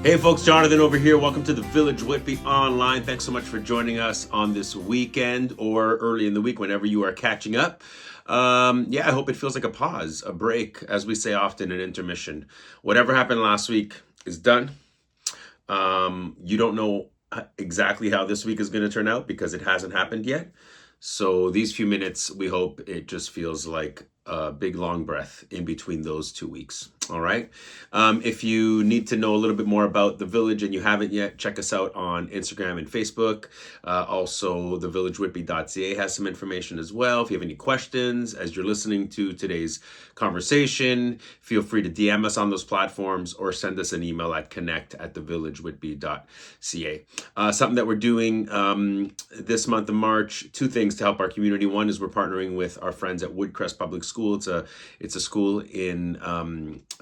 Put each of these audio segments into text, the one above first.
Hey folks, Jonathan over here. Welcome to the Village Whitby online. Thanks so much for joining us on this weekend or early in the week whenever you are catching up. I hope it feels like a pause, a break, as we say often, an intermission. Whatever happened last week is done. You don't know exactly how this week is going to turn out because it hasn't happened yet. So these few minutes, we hope it just feels like a big long breath in between those 2 weeks. All right. If you need to know a little bit more about the Village and you haven't yet, check us out on Instagram and Facebook. Also, the villagewhitby.ca has some information as well. If you have any questions as you're listening to today's conversation, feel free to DM us on those platforms or send us an email at connect@thevillagewhitby.ca. Something that we're doing this month of March, two things to help our community. One is we're partnering with our friends at Woodcrest Public School. It's a school in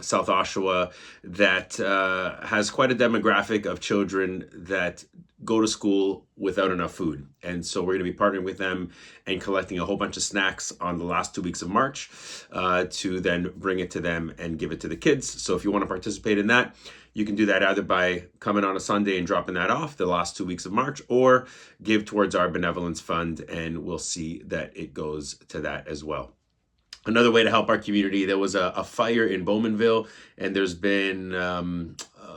South Oshawa that has quite a demographic of children that go to school without enough food. And so we're going to be partnering with them and collecting a whole bunch of snacks on the last 2 weeks of March to then bring it to them and give it to the kids. So if you want to participate in that, you can do that either by coming on a Sunday and dropping that off the last 2 weeks of March, or give towards our benevolence fund, and we'll see that it goes to that as well. Another way to help our community, there was a fire in Bowmanville, and there's been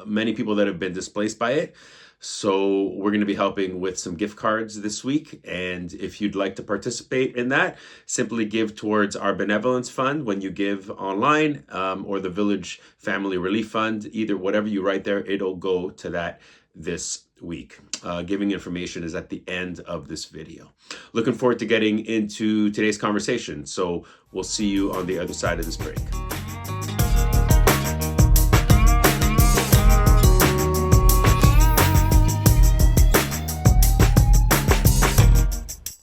many people that have been displaced by it. So we're going to be helping with some gift cards this week. And if you'd like to participate in that, simply give towards our benevolence fund when you give online, or the Village Family Relief Fund. Either whatever you write there, it'll go to that this week. Giving information is at the end of this video. Looking forward to getting into today's conversation. So we'll see you on the other side of this break.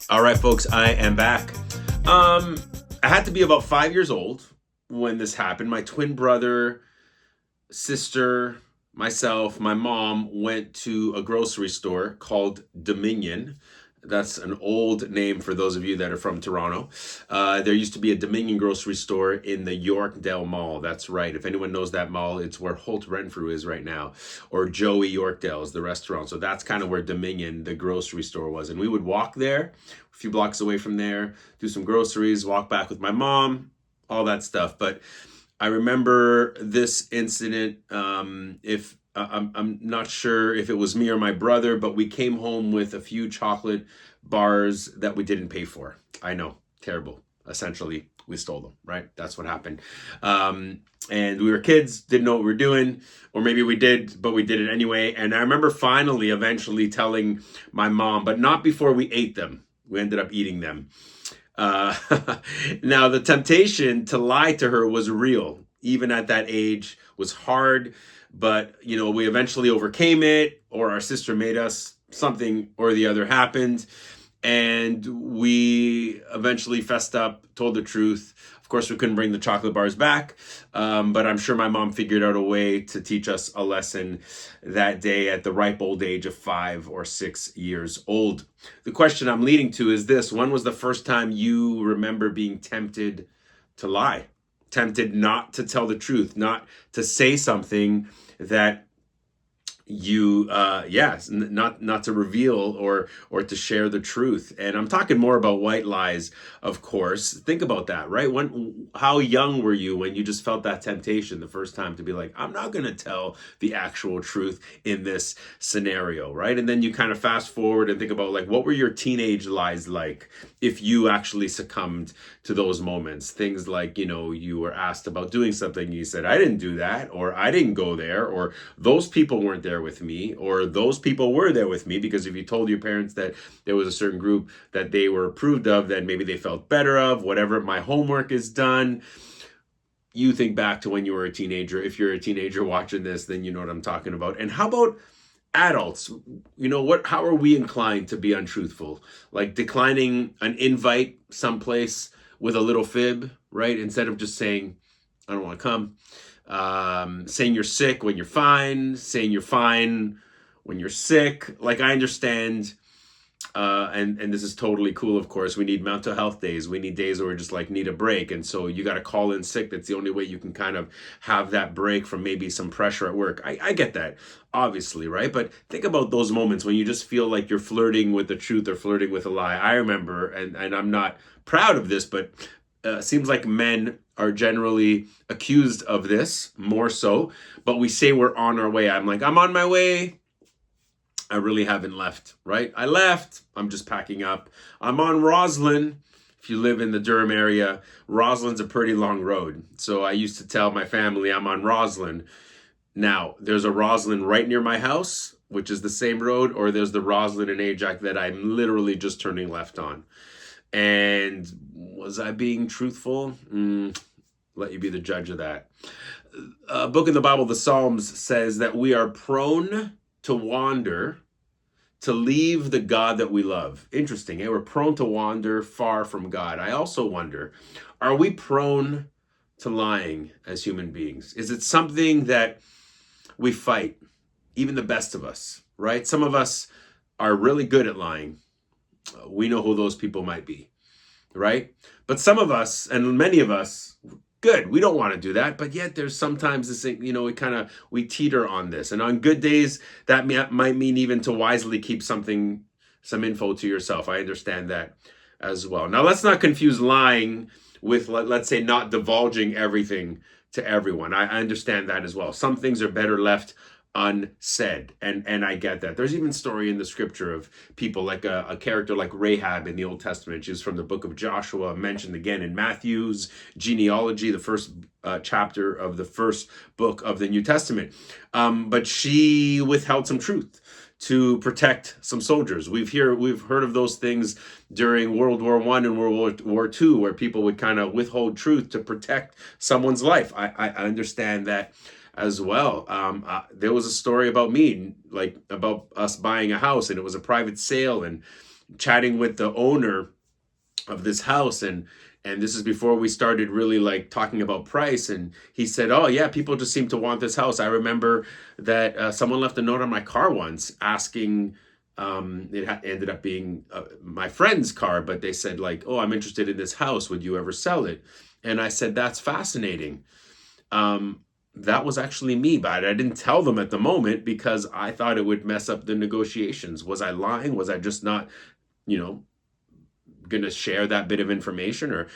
All right, folks, I am back. I had to be about 5 years old when this happened. My twin brother, sister, myself, my mom went to a grocery store called Dominion. That's an old name for those of you that are from Toronto. There used to be a Dominion grocery store in the Yorkdale Mall. That's right. If anyone knows that mall, it's where Holt Renfrew is right now, or Joey Yorkdale is the restaurant. So that's kind of where Dominion, the grocery store, was. And we would walk there, a few blocks away from there, do some groceries, walk back with my mom, all that stuff. But I remember this incident. I'm not sure if it was me or my brother, but we came home with a few chocolate bars that we didn't pay for. I know, terrible. Essentially, we stole them, right? That's what happened. And we were kids, didn't know what we were doing, or maybe we did, but we did it anyway. And I remember eventually telling my mom, but not before we ate them. We ended up eating them. Now, the temptation to lie to her was real, even at that age, was hard. But, we eventually overcame it, or our sister made us. Something or the other happened, and we eventually fessed up, told the truth. Of course, we couldn't bring the chocolate bars back, but I'm sure my mom figured out a way to teach us a lesson that day at the ripe old age of 5 or 6 years old. The question I'm leading to is this: when was the first time you remember being tempted to lie? Tempted not to tell the truth, not to say something that you not to reveal or to share the truth. And I'm talking more about white lies, of course. Think about that, right? How young were you when you just felt that temptation the first time to be like, I'm not going to tell the actual truth in this scenario, right? And then you kind of fast forward and think about, like, what were your teenage lies like if you actually succumbed to those moments? Things like, you were asked about doing something, you said, I didn't do that, or I didn't go there, or those people weren't there with me, or those people were there with me. Because if you told your parents that there was a certain group that they were approved of, then maybe they felt better of, whatever, my homework is done. You think back to when you were a teenager. If you're a teenager watching this, then you know what I'm talking about. And how about adults? How are we inclined to be untruthful? Like declining an invite someplace with a little fib, right? Instead of just saying, I don't want to come. Saying you're sick when you're fine, saying you're fine when you're sick. Like, I understand And this is totally cool, of course. We need mental health days. We need days where we just like need a break. And so you got to call in sick. That's the only way you can kind of have that break from maybe some pressure at work. I get that, obviously, right? But think about those moments when you just feel like you're flirting with the truth or flirting with a lie. I remember, and I'm not proud of this, but seems like men are generally accused of this more so, but we say we're on our way. I'm like, I'm on my way. I really haven't left, right? I left. I'm just packing up. I'm on Roslyn. If you live in the Durham area, Roslyn's a pretty long road. So I used to tell my family I'm on Roslyn. Now, there's a Roslyn right near my house, which is the same road, or there's the Roslyn in Ajax that I'm literally just turning left on. And was I being truthful? Let you be the judge of that. A book in the Bible, the Psalms, says that we are prone to wander, to leave the God that we love. Interesting, eh? We're prone to wander far from God. I also wonder, are we prone to lying as human beings? Is it something that we fight, even the best of us, right? Some of us are really good at lying. We know who those people might be, right? But some of us, and many of us, good, we don't want to do that, but yet there's sometimes this thing, we teeter on this. And on good days, that might mean even to wisely keep some info to yourself. I understand that as well. Now, let's not confuse lying with, let's say, not divulging everything to everyone. I understand that as well. Some things are better left unsaid, and I get that. There's even story in the scripture of people like a character like Rahab in the Old Testament. She's from the book of Joshua, mentioned again in Matthew's genealogy, the first chapter of the first book of the New Testament. But she withheld some truth to protect some soldiers. We've heard of those things during World War I and World War II, where people would kind of withhold truth to protect someone's life. I understand that as well. There was a story about me, like about us buying a house, and it was a private sale, and chatting with the owner of this house, and this is before we started really like talking about price, and he said, oh yeah, people just seem to want this house. I remember that someone left a note on my car once asking, ended up being my friend's car, but they said like, oh, I'm interested in this house, would you ever sell it? And I said, that's fascinating. That was actually me, but I didn't tell them at the moment because I thought it would mess up the negotiations. Was I lying? Was I just not, going to share that bit of information? Or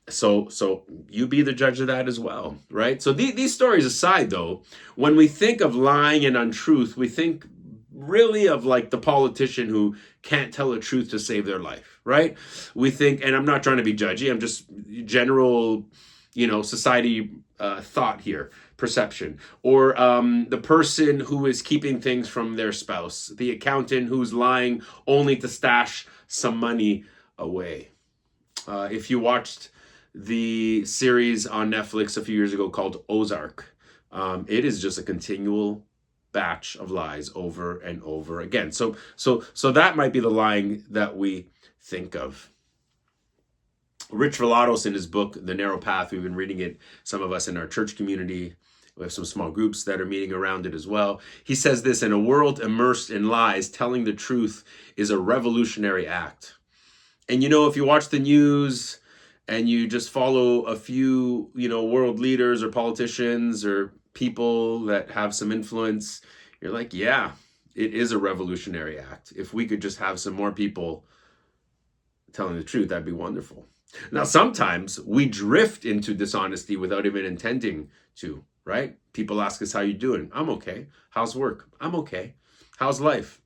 so you be the judge of that as well, right? So these stories aside, though, when we think of lying and untruth, we think really of like the politician who can't tell the truth to save their life, right? We think, and I'm not trying to be judgy, I'm just general, society thought here, perception, or the person who is keeping things from their spouse, the accountant who's lying only to stash some money away. If you watched the series on Netflix a few years ago called Ozark, it is just a continual batch of lies over and over again. So that might be the lying that we think of. Rich Villodos, in his book, The Narrow Path, we've been reading it, some of us in our church community. We have some small groups that are meeting around it as well. He says this: in a world immersed in lies, telling the truth is a revolutionary act. And if you watch the news and you just follow a few, world leaders or politicians or people that have some influence, you're like, yeah, it is a revolutionary act. If we could just have some more people telling the truth, that'd be wonderful. Now, sometimes we drift into dishonesty without even intending to, right? People ask us, how you doing? I'm okay. How's work? I'm okay. How's life?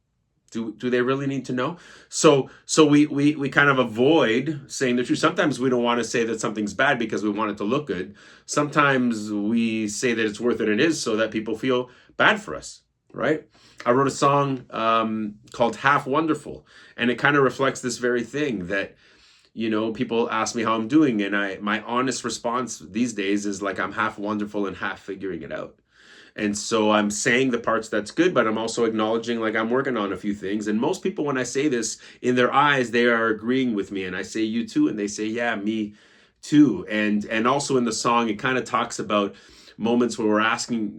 Do they really need to know? So we kind of avoid saying the truth. Sometimes we don't want to say that something's bad because we want it to look good. Sometimes we say that it's worth it and it is so that people feel bad for us, right? I wrote a song called Half Wonderful, and it kind of reflects this very thing that, people ask me how I'm doing, and my honest response these days is like, I'm half wonderful and half figuring it out. And so I'm saying the parts that's good, but I'm also acknowledging like I'm working on a few things. And most people, when I say this, in their eyes, they are agreeing with me. And I say, you too. And they say, yeah, me too. And also in the song, it kind of talks about moments where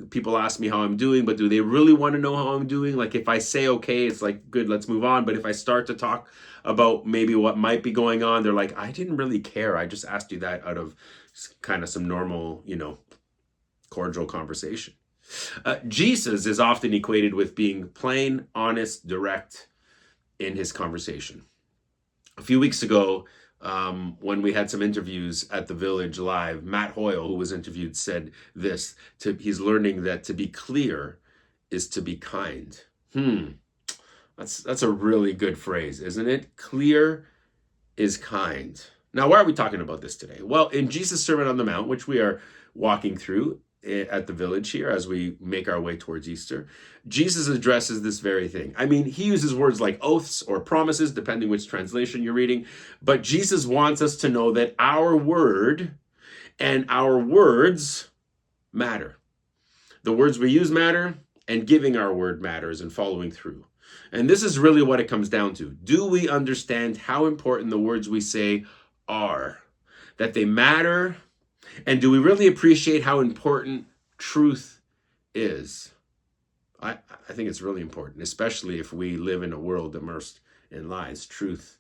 people ask me how I'm doing, but do they really want to know how I'm doing? Like if I say, okay, it's like, good, let's move on. But if I start to talk about maybe what might be going on, they're like, I didn't really care. I just asked you that out of kind of some normal, cordial conversation. Jesus is often equated with being plain, honest, direct in his conversation. A few weeks ago, when we had some interviews at the Village Live, Matt Hoyle, who was interviewed, said this, he's learning that to be clear is to be kind. That's a really good phrase, isn't it? Clear is kind. Now, why are we talking about this today? Well, in Jesus' Sermon on the Mount, which we are walking through at the Village here as we make our way towards Easter, Jesus addresses this very thing. I mean, he uses words like oaths or promises, depending which translation you're reading, but Jesus wants us to know that our word and our words matter. The words we use matter, and giving our word matters and following through. And this is really what it comes down to. Do we understand how important the words we say are? That they matter? And do we really appreciate how important truth is? I think it's really important, especially if we live in a world immersed in lies. Truth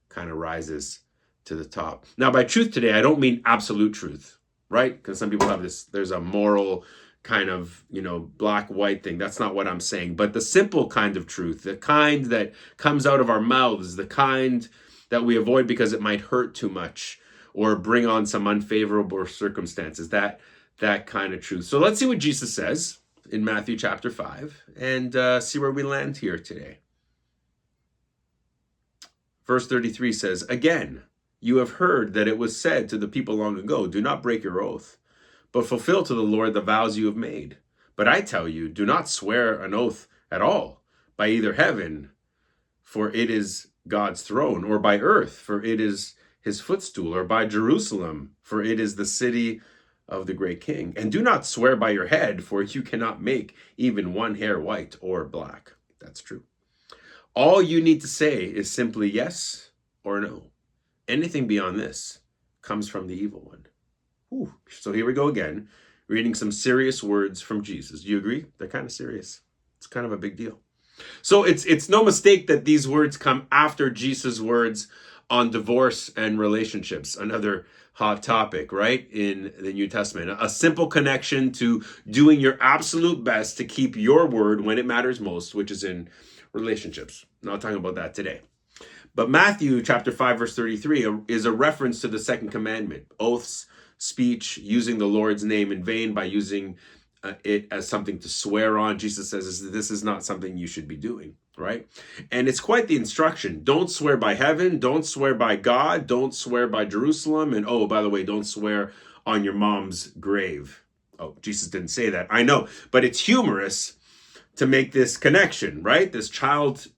kind of rises to the top. Now, by truth today, I don't mean absolute truth, right? Because some people have this, there's a moral kind of, black, white thing. That's not what I'm saying. But the simple kind of truth, the kind that comes out of our mouths, the kind that we avoid because it might hurt too much or bring on some unfavorable circumstances, that kind of truth. So let's see what Jesus says in Matthew chapter 5 and see where we land here today. Verse 33 says, "Again, you have heard that it was said to the people long ago, 'Do not break your oath, but fulfill to the Lord the vows you have made.' But I tell you, do not swear an oath at all, by either heaven, for it is God's throne, or by earth, for it is his footstool, or by Jerusalem, for it is the city of the great king. And do not swear by your head, for you cannot make even one hair white or black." That's true. All you need to say is simply yes or no. Anything beyond this comes from the evil one. Ooh. So here we go again, reading some serious words from Jesus. Do you agree? They're kind of serious. It's kind of a big deal. So it's no mistake that these words come after Jesus' words on divorce and relationships, another hot topic, right, in the New Testament. A simple connection to doing your absolute best to keep your word when it matters most, which is in relationships. Not talking about that today. But Matthew chapter 5, verse 33 is a reference to the second commandment, oaths, speech, using the Lord's name in vain by using it as something to swear on. Jesus says this is not something you should be doing, right? And it's quite the instruction. Don't swear by heaven. Don't swear by God. Don't swear by Jerusalem. And oh, by the way, don't swear on your mom's grave. Oh, Jesus didn't say that. I know, but it's humorous to make this connection, right? This childish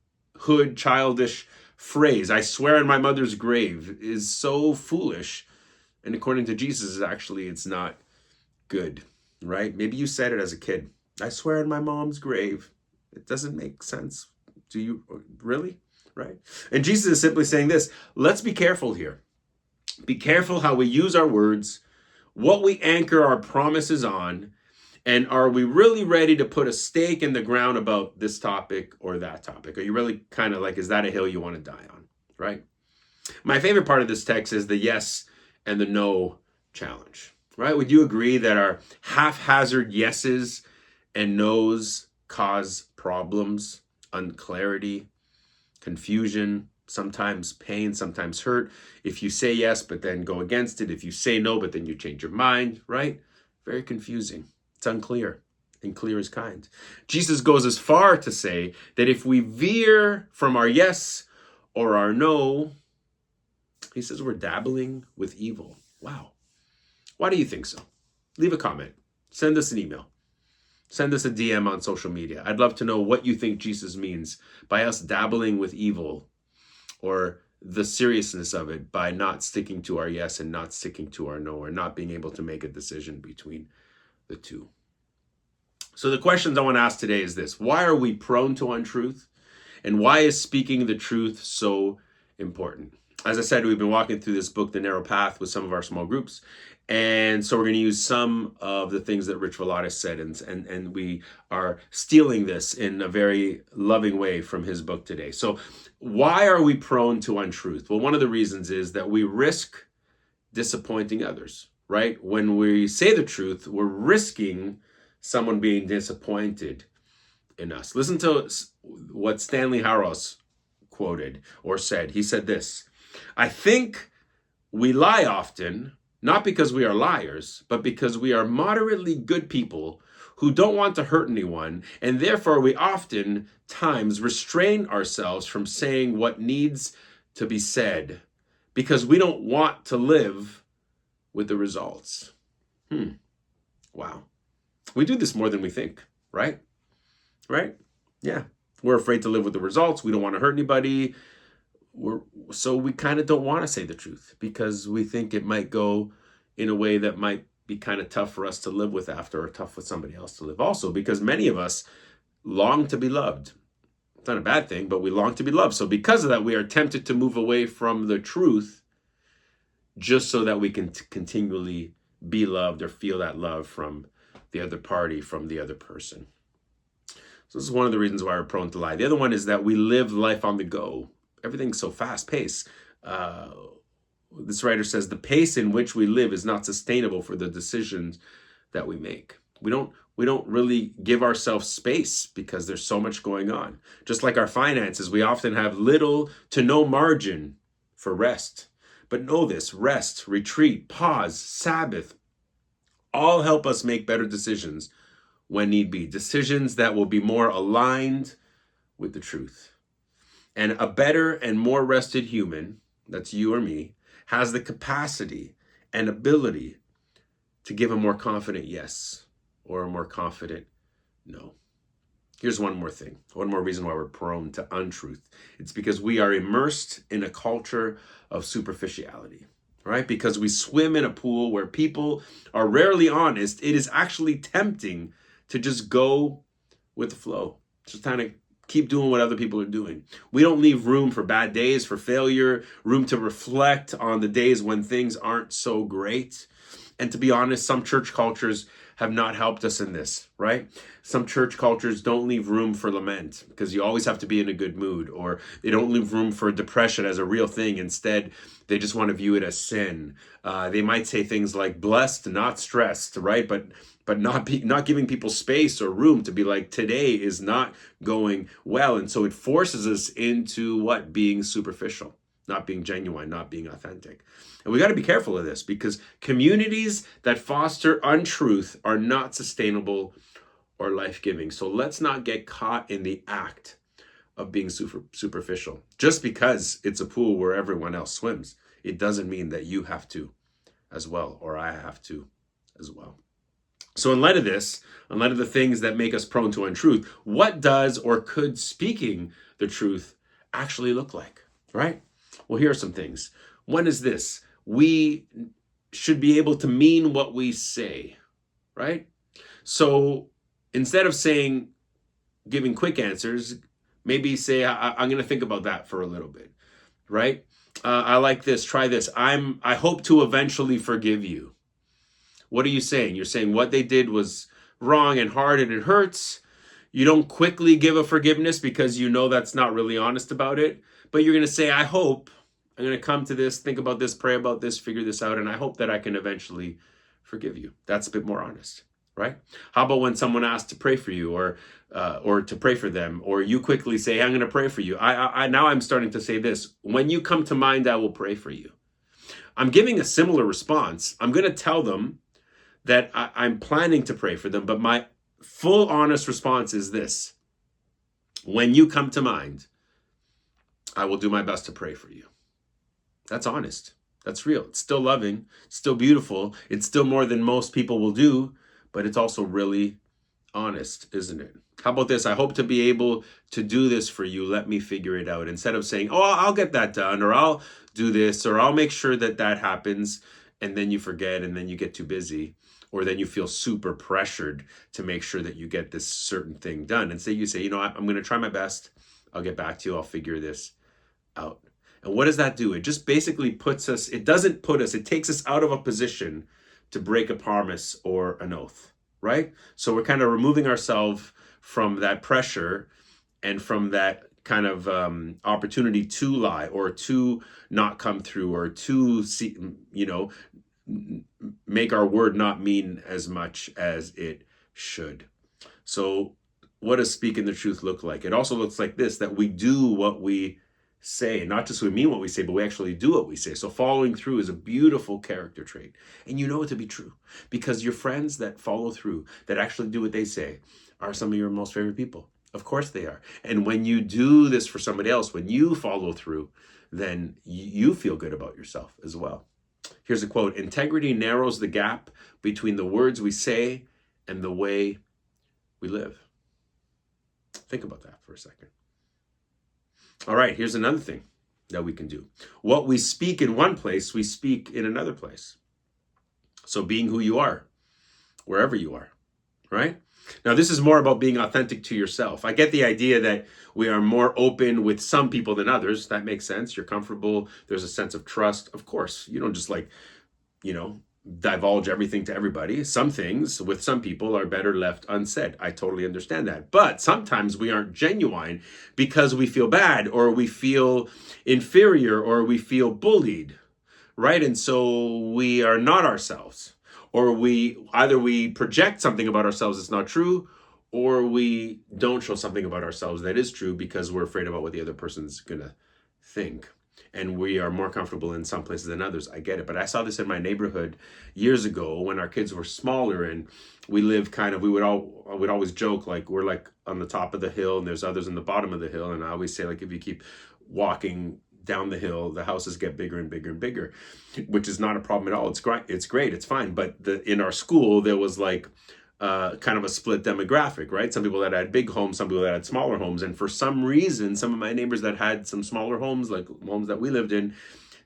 phrase, "I swear on my mother's grave," is so foolish. And according to Jesus, actually, it's not good, right? Maybe you said it as a kid. "I swear on my mom's grave." It doesn't make sense. Do you really? Right? And Jesus is simply saying this. Let's be careful here. Be careful how we use our words, what we anchor our promises on, and are we really ready to put a stake in the ground about this topic or that topic? Are you really kind of like, is that a hill you want to die on, right? My favorite part of this text is the yes and the no challenge, right? Would you agree that our haphazard yeses and nos cause problems, unclarity, confusion, sometimes pain, sometimes hurt? If you say yes, but then go against it. If you say no, but then you change your mind, right? Very confusing. It's unclear, and clear is kind. Jesus goes as far to say that if we veer from our yes or our no, he says we're dabbling with evil. Wow. Why do you think so? Leave a comment. Send us an email. Send us a DM on social media. I'd love to know what you think Jesus means by us dabbling with evil, or the seriousness of it by not sticking to our yes and not sticking to our no, or not being able to make a decision between the two. So the questions I want to ask today is this: why are we prone to untruth? And why is speaking the truth so important? As I said, we've been walking through this book, The Narrow Path, with some of our small groups. And so we're going to use some of the things that Rich Villodas said, and we are stealing this in a very loving way from his book today. So why are we prone to untruth? Well, one of the reasons is that we risk disappointing others, right? When we say the truth, we're risking someone being disappointed in us. Listen to what Stanley Hauerwas quoted or said. He said this: "I think we lie often, not because we are liars, but because we are moderately good people who don't want to hurt anyone, and therefore we often times restrain ourselves from saying what needs to be said because we don't want to live with the results." Wow. We do this more than we think, right? Right? Yeah. We're afraid to live with the results. We don't want to hurt anybody. So we kind of don't want to say the truth because we think it might go in a way that might be kind of tough for us to live with after, or tough with somebody else to live. Also, because many of us long to be loved. It's not a bad thing, but we long to be loved. So because of that, we are tempted to move away from the truth just so that we can continually be loved or feel that love from the other party, from the other person. So this is one of the reasons why we're prone to lie. The other one is that we live life on the go. Everything's so fast paced. This writer says the pace in which we live is not sustainable for the decisions that we make. We don't really give ourselves space because there's so much going on. Just like our finances, we often have little to no margin for rest. But know this: rest, retreat, pause, Sabbath, all help us make better decisions when need be. Decisions that will be more aligned with the truth. And a better and more rested human, that's you or me, has the capacity and ability to give a more confident yes or a more confident no. Here's one more thing, one more reason why we're prone to untruth. It's because we are immersed in a culture of superficiality, right? Because we swim in a pool where people are rarely honest. It is actually tempting to just go with the flow, just kind of keep doing what other people are doing. We don't leave room for bad days, for failure, room to reflect on the days when things aren't so great. And to be honest, some church cultures have not helped us in this, right? Some church cultures don't leave room for lament because you always have to be in a good mood, or they don't leave room for depression as a real thing. Instead, they just want to view it as sin. They might say things like blessed, not stressed, right? But not giving people space or room to be like, today is not going well. And so it forces us into what? Being superficial, not being genuine, not being authentic. And we got to be careful of this because communities that foster untruth are not sustainable or life-giving. So let's not get caught in the act of being superficial. Just because it's a pool where everyone else swims, it doesn't mean that you have to as well, or I have to as well. So in light of this, in light of the things that make us prone to untruth, what does or could speaking the truth actually look like, right? Well, here are some things. One is this: we should be able to mean what we say, right? So instead of giving quick answers, maybe say, I'm going to think about that for a little bit, right? I like this, try this. I hope to eventually forgive you. What are you saying? You're saying what they did was wrong and hard and it hurts. You don't quickly give a forgiveness because you know that's not really honest about it. But you're going to say, I hope I'm going to come to this, think about this, pray about this, figure this out, and I hope that I can eventually forgive you. That's a bit more honest, right? How about when someone asks to pray for you or to pray for them, or you quickly say, hey, I'm going to pray for you. Now I'm starting to say this: when you come to mind, I will pray for you. I'm giving a similar response. I'm going to tell them that I'm planning to pray for them, but my full honest response is this: when you come to mind, I will do my best to pray for you. That's honest. That's real. It's still loving, it's still beautiful. It's still more than most people will do, but it's also really honest, isn't it? How about this? I hope to be able to do this for you. Let me figure it out. Instead of saying, oh, I'll get that done, or I'll do this, or I'll make sure that happens, and then you forget, and then you get too busy, or then you feel super pressured to make sure that you get this certain thing done. And you say, I'm going to try my best. I'll get back to you. I'll figure this out. And what does that do? It just basically it takes us out of a position to break a promise or an oath, right? So we're kind of removing ourselves from that pressure and from that kind of opportunity to lie or to not come through or to see, make our word not mean as much as it should. So what does speaking the truth look like? It also looks like this, that we do what we say, not just we mean what we say, but we actually do what we say. So following through is a beautiful character trait. And you know it to be true because your friends that follow through, that actually do what they say, are some of your most favorite people. Of course they are. And when you do this for somebody else, when you follow through, then you feel good about yourself as well. Here's a quote: integrity narrows the gap between the words we say and the way we live. Think about that for a second. All right, here's another thing that we can do. What we speak in one place, we speak in another place. So being who you are, wherever you are, right? Now, this is more about being authentic to yourself. I get the idea that we are more open with some people than others. That makes sense. You're comfortable. There's a sense of trust. Of course, you don't just divulge everything to everybody. Some things with some people are better left unsaid. I totally understand that. But sometimes we aren't genuine because we feel bad or we feel inferior or we feel bullied, right? And so we are not ourselves. Or we project something about ourselves that's not true, or we don't show something about ourselves that is true because we're afraid about what the other person's gonna think. And we are more comfortable in some places than others. I get it. But I saw this in my neighborhood years ago when our kids were smaller and we lived I would always joke, like, we're like on the top of the hill and there's others in the bottom of the hill. And I always say, like, if you keep walking down the hill, the houses get bigger and bigger and bigger, which is not a problem at all. It's great. It's fine. But in our school, there was like kind of a split demographic, right? Some people that had big homes, some people that had smaller homes. And for some reason, some of my neighbors that had some smaller homes, like homes that we lived in,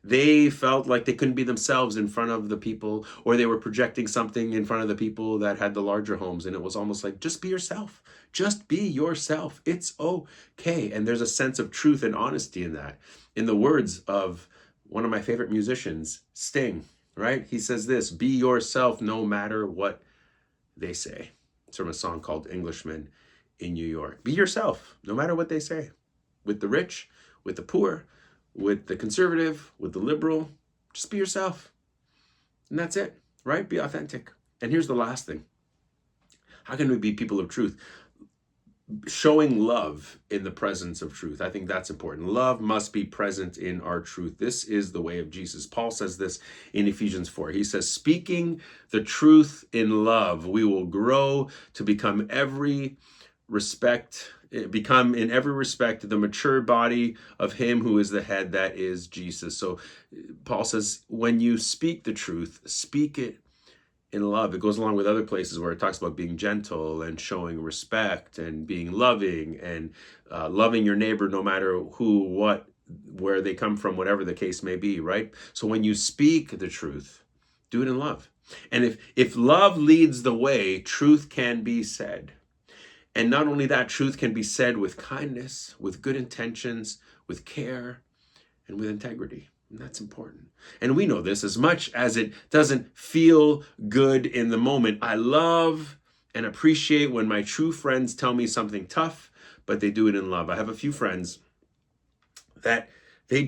they felt like they couldn't be themselves in front of the people, or they were projecting something in front of the people that had the larger homes. And it was almost like, just be yourself. Just be yourself. It's okay. And there's a sense of truth and honesty in that. In the words of one of my favorite musicians, Sting, right? He says this: be yourself no matter what they say. It's from a song called Englishman in New York. Be yourself no matter what they say. With the rich, with the poor, with the conservative, with the liberal, just be yourself. And that's it, right? Be authentic. And here's the last thing. How can we be people of truth? Showing love in the presence of truth. I think that's important. Love must be present in our truth. This is the way of Jesus. Paul says this in Ephesians 4. He says, speaking the truth in love, we will grow to become in every respect the mature body of him who is the head, that is Jesus. So Paul says, when you speak the truth, speak it in love. It goes along with other places where it talks about being gentle and showing respect and being loving and loving your neighbor no matter who, what, where they come from, whatever the case may be, right? So when you speak the truth, do it in love. And if love leads the way, truth can be said. And not only that, truth can be said with kindness, with good intentions, with care, and with integrity. And that's important. And we know this, as much as it doesn't feel good in the moment. I love and appreciate when my true friends tell me something tough, but they do it in love. I have a few friends that they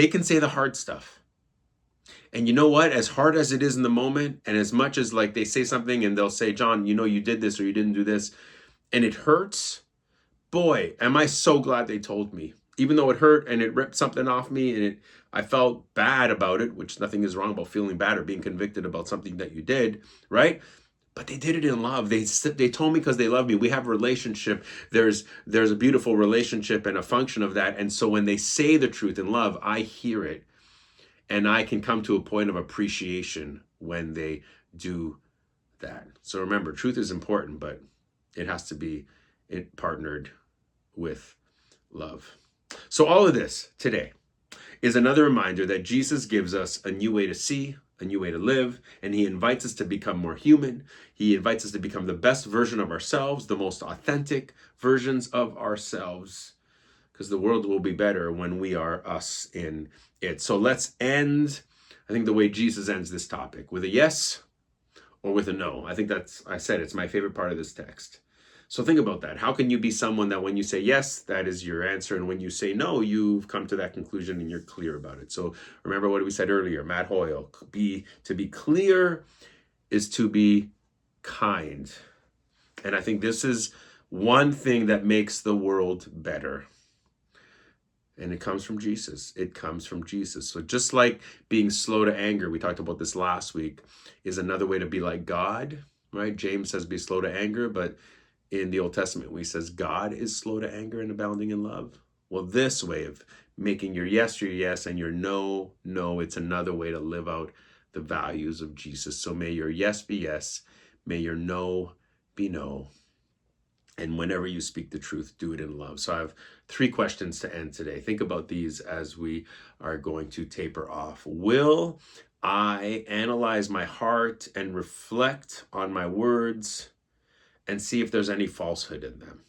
can say the hard stuff. And you know what? As hard as it is in the moment, and as much as like they say something and they'll say, John, you did this or you didn't do this, and it hurts, boy, am I so glad they told me. Even though it hurt and it ripped something off me and I felt bad about it, which nothing is wrong about feeling bad or being convicted about something that you did, right? But they did it in love. They told me because they love me. We have a relationship. There's a beautiful relationship and a function of that. And so when they say the truth in love, I hear it. And I can come to a point of appreciation when they do that. So remember, truth is important, but it has to be partnered with love. So all of this today is another reminder that Jesus gives us a new way to see, a new way to live, and he invites us to become more human. He invites us to become the best version of ourselves, the most authentic versions of ourselves, because the world will be better when we are us in it. So let's end I think the way Jesus ends this topic, with a yes or with a no. I think it's my favorite part of this text. So think about that. How can you be someone that when you say yes, that is your answer, and when you say no, you've come to that conclusion and you're clear about it? So remember what we said earlier, Matt Hoyle, to be clear is to be kind. And I think this is one thing that makes the world better. And it comes from Jesus. It comes from Jesus. So just like being slow to anger, we talked about this last week, is another way to be like God, right? James says be slow to anger, but in the Old Testament, we says God is slow to anger and abounding in love. Well, this way of making your yes and your no, it's another way to live out the values of Jesus. So may your yes be yes, may your no be no. And whenever you speak the truth, do it in love. So I have 3 questions to end today. Think about these as we are going to taper off. Will I analyze my heart and reflect on my words and see if there's any falsehood in them?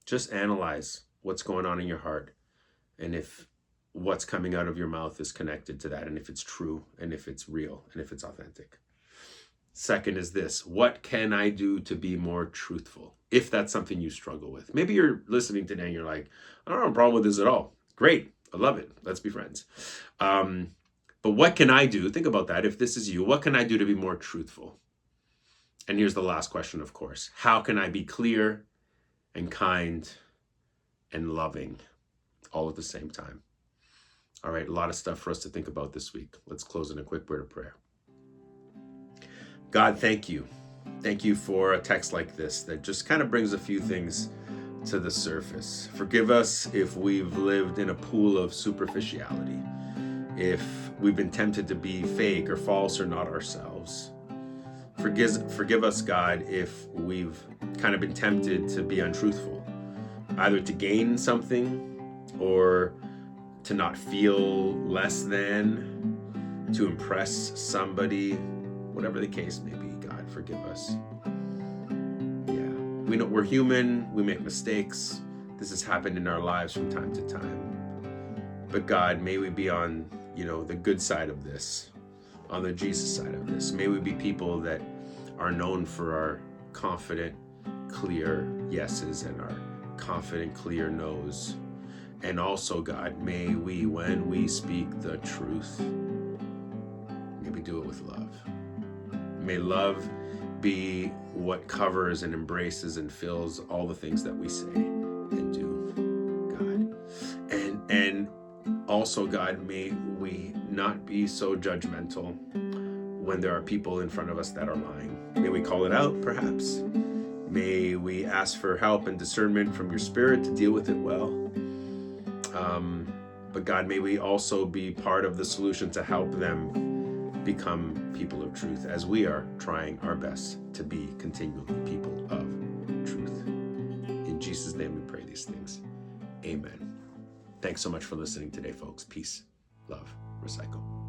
Just analyze what's going on in your heart and if what's coming out of your mouth is connected to that, and if it's true, and if it's real, and if it's authentic. Second is this: what can I do to be more truthful? If that's something you struggle with. Maybe you're listening today and you're like, I don't have a problem with this at all. Great. I love it. Let's be friends. But what can I do? Think about that. If this is you, what can I do to be more truthful? And here's the last question, of course. How can I be clear and kind and loving all at the same time? All right, a lot of stuff for us to think about this week. Let's close in a quick word of prayer. God, thank you. Thank you for a text like this that just kind of brings a few things to the surface. Forgive us if we've lived in a pool of superficiality, if we've been tempted to be fake or false or not ourselves. Forgive us, God, if we've kind of been tempted to be untruthful, either to gain something or to not feel less than, to impress somebody, whatever the case may be. God, forgive us. Yeah, we know we're human, we make mistakes. This has happened in our lives from time to time. But God, may we be on, the good side of this, on the Jesus side of this. May we be people that are known for our confident, clear yeses and our confident, clear nos. And also, God, may we, when we speak the truth, may we do it with love. May love be what covers and embraces and fills all the things that we say and do, God. And also, God, may we not be so judgmental when there are people in front of us that are lying. May we call it out, perhaps. May we ask for help and discernment from your Spirit to deal with it well. But God, may we also be part of the solution to help them become people of truth, as we are trying our best to be continually people of truth. In Jesus' name we pray these things. Amen. Thanks so much for listening today, folks. Peace, love, recycle.